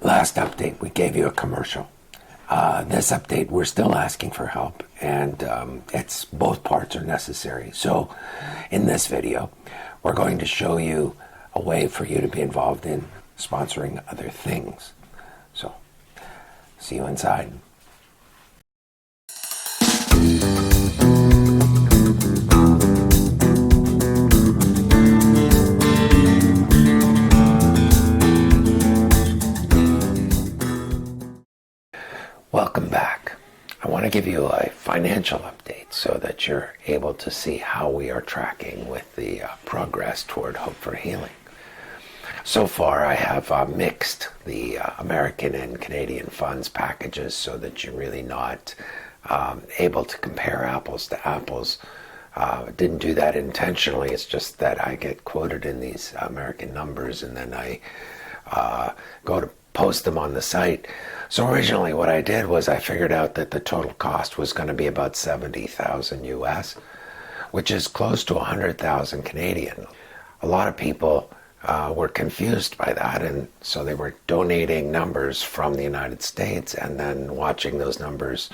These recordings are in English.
Last update, we gave you a commercial. This update, we're still asking for help, and it's both parts are necessary. So in this video, we're going to show you a way for you to be involved in sponsoring other things. So, see you inside. Welcome back. I want to give you a financial update so that you're able to see how we are tracking with the progress toward Hope for Healing. So far, I have mixed the American and Canadian funds packages so that you're really not able to compare apples to apples. Didn't do that intentionally. It's just that I get quoted in these American numbers and then I go to post them on the site. So originally what I did was I figured out that the total cost was going to be about 70,000 US, which is close to 100,000 Canadian. A lot of people were confused by that, and so they were donating numbers from the United States and then watching those numbers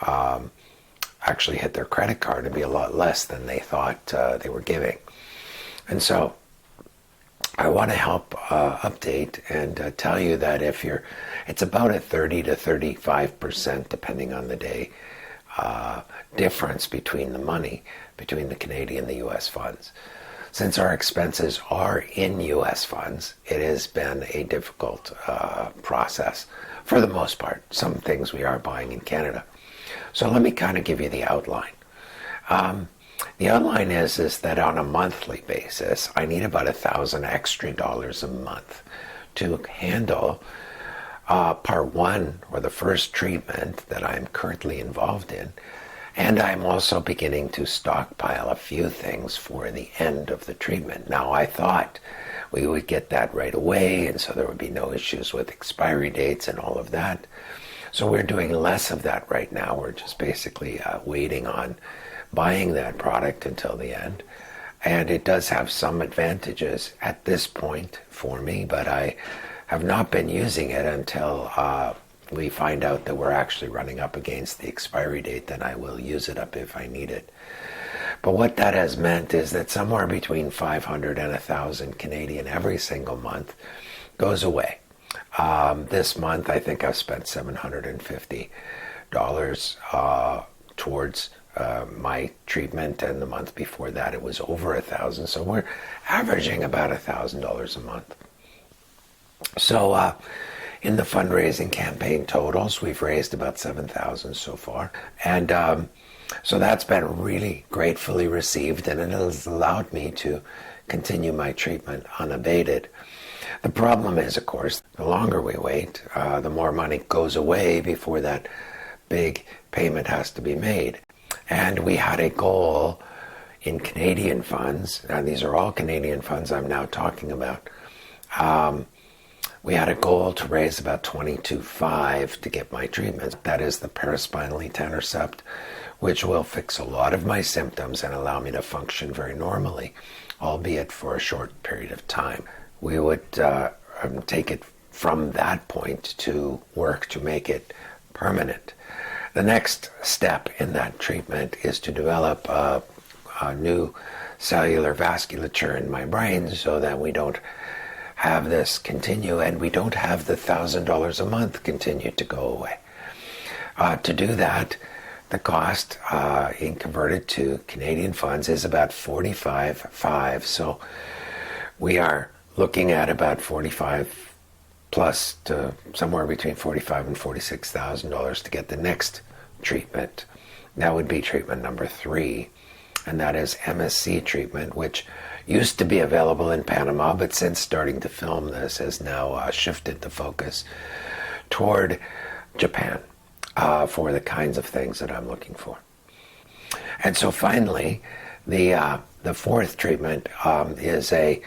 actually hit their credit card and be a lot less than they thought they were giving. And so I want to help update and tell you that it's about a 30 to 35%, depending on the day, difference between the money, between the Canadian and the US funds. Since our expenses are in US funds, it has been a difficult process for the most part. Some things we are buying in Canada. So let me kind of give you the outline. The outline is that on a monthly basis, I need about $1,000 extra a month to handle part one, or the first treatment that I'm currently involved in. And I'm also beginning to stockpile a few things for the end of the treatment. Now, I thought we would get that right away, and so there would be no issues with expiry dates and all of that. So we're doing less of that right now. We're just basically waiting on buying that product until the end. And it does have some advantages at this point for me, but I have not been using it until we find out that we're actually running up against the expiry date. Then I will use it up if I need it. But what that has meant is that somewhere between 500 and 1,000 Canadian every single month goes away. This month I think I've spent $750 towards my treatment, and the month before that it was over 1,000. So we're averaging about $1,000 a month. So in the fundraising campaign totals, we've raised about 7,000 so far, and so that's been really gratefully received, and it has allowed me to continue my treatment unabated. The problem is, of course, the longer we wait, the more money goes away before that big payment has to be made. And we had a goal in Canadian funds, and these are all Canadian funds I'm now talking about. We had a goal to raise about $22,500 to get my treatment. That is the paraspinal etanercept, which will fix a lot of my symptoms and allow me to function very normally, albeit for a short period of time. We would take it from that point to work to make it permanent. The next step in that treatment is to develop a new cellular vasculature in my brain so that we don't have this continue and we don't have the $1,000 a month continue to go away. To do that, the cost in converted to Canadian funds is about $45,500. So we are looking at about $45,000 plus to somewhere between $45,000 and $46,000 to get the next treatment. That would be treatment number 3, and that is MSC treatment, which used to be available in Panama, but since starting to film this has now shifted the focus toward Japan for the kinds of things that I'm looking for. And so finally, the fourth treatment is a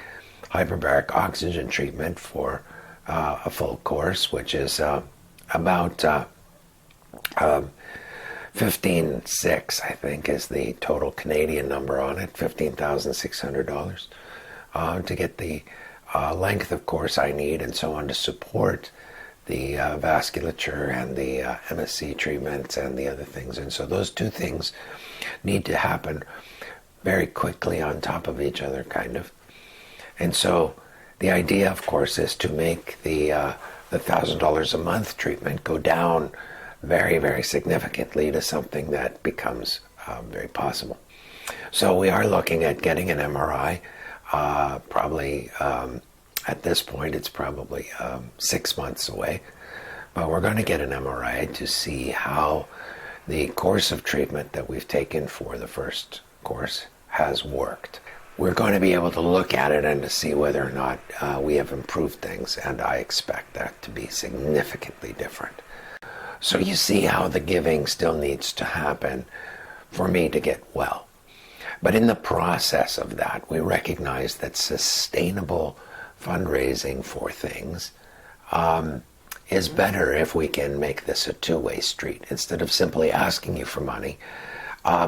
hyperbaric oxygen treatment for a full course, which is about 15,600, I think, is the total Canadian number on it, $15,600 to get the length of course I need and so on to support the vasculature and the MSC treatments and the other things. And so those two things need to happen very quickly on top of each other, kind of. And so the idea, of course, is to make the $1,000 a month treatment go down very, very significantly to something that becomes very possible. So we are looking at getting an MRI. Probably at this point, it's probably 6 months away. But we're going to get an MRI to see how the course of treatment that we've taken for the first course has worked. We're going to be able to look at it and to see whether or not we have improved things, and I expect that to be significantly different. So you see how the giving still needs to happen for me to get well. But in the process of that, we recognize that sustainable fundraising for things is better if we can make this a two-way street. Instead of simply asking you for money,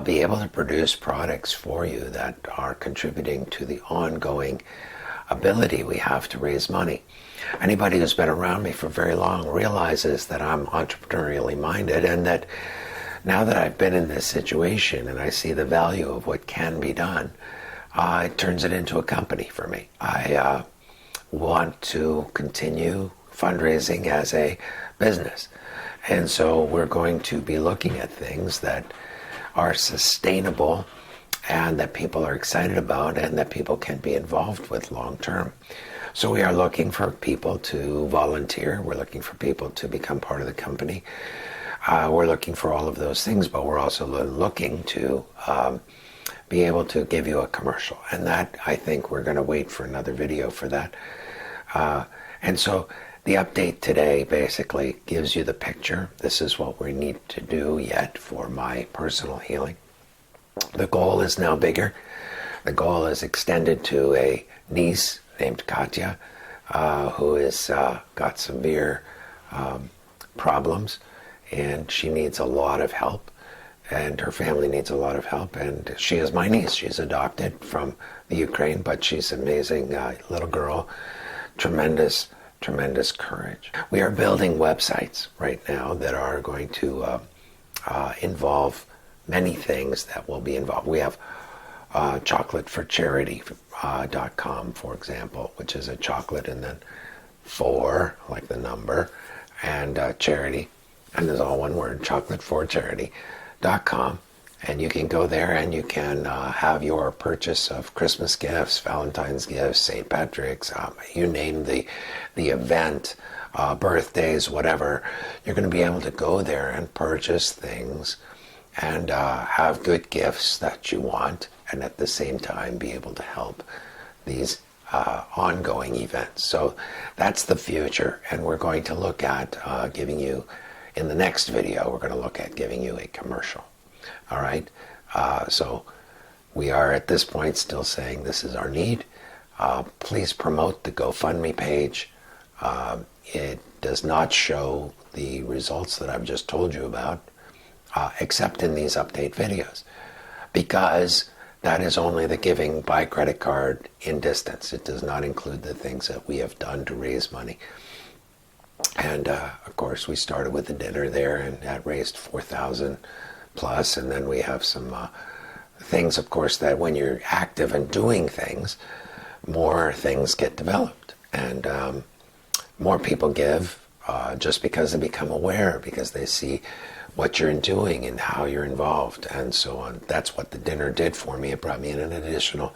be able to produce products for you that are contributing to the ongoing ability we have to raise money. Anybody who's been around me for very long realizes that I'm entrepreneurially minded, and that now that I've been in this situation and I see the value of what can be done, it turns it into a company for me. I want to continue fundraising as a business. And so we're going to be looking at things that are sustainable and that people are excited about and that people can be involved with long term. So we are looking for people to volunteer. We're looking for people to become part of the company. We're looking for all of those things, but we're also looking to be able to give you a commercial. And that, I think we're going to wait for another video for that. And so the update today basically gives you the picture. This is what we need to do yet for my personal healing. The goal is now bigger. The goal is extended to a niece named Katya, who has got severe problems, and she needs a lot of help, and her family needs a lot of help. And she is my niece. She's adopted from the Ukraine, but she's an amazing little girl. Tremendous courage. We are building websites right now that are going to involve many things that will be involved. We have chocolateforcharity.com, for example, which is a chocolate and then 4, like the number, and charity, and there's all one word, chocolateforcharity.com. And you can go there and you can have your purchase of Christmas gifts, Valentine's gifts, St. Patrick's, you name the event, birthdays, whatever. You're going to be able to go there and purchase things and have good gifts that you want, and at the same time be able to help these ongoing events. So that's the future, and we're going to look at giving you, in the next video, we're going to look at giving you a commercial. All right, so we are at this point still saying this is our need. Please promote the GoFundMe page. It does not show the results that I've just told you about, except in these update videos, because that is only the giving by credit card in distance. It does not include the things that we have done to raise money. And of course, we started with the dinner there, and that raised $4,000 plus, and then we have some things, of course, that when you're active and doing things, more things get developed, and more people give just because they become aware, because they see what you're doing and how you're involved, and so on. That's what the dinner did for me. It brought me in an additional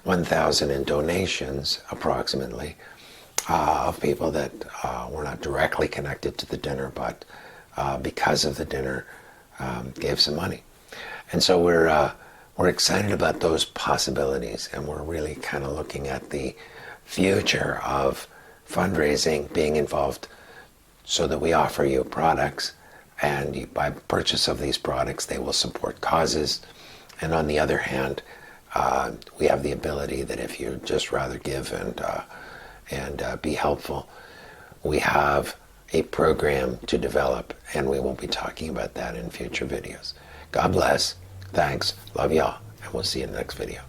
1,000 in donations, approximately, of people that were not directly connected to the dinner, but because of the dinner, gave some money. And so we're excited about those possibilities, and we're really kind of looking at the future of fundraising being involved, so that we offer you products, and by purchase of these products, they will support causes. And on the other hand, we have the ability that if you just rather give and be helpful, we have a program to develop, and we will be talking about that in future videos. God bless. Thanks. Love y'all. And we'll see you in the next video.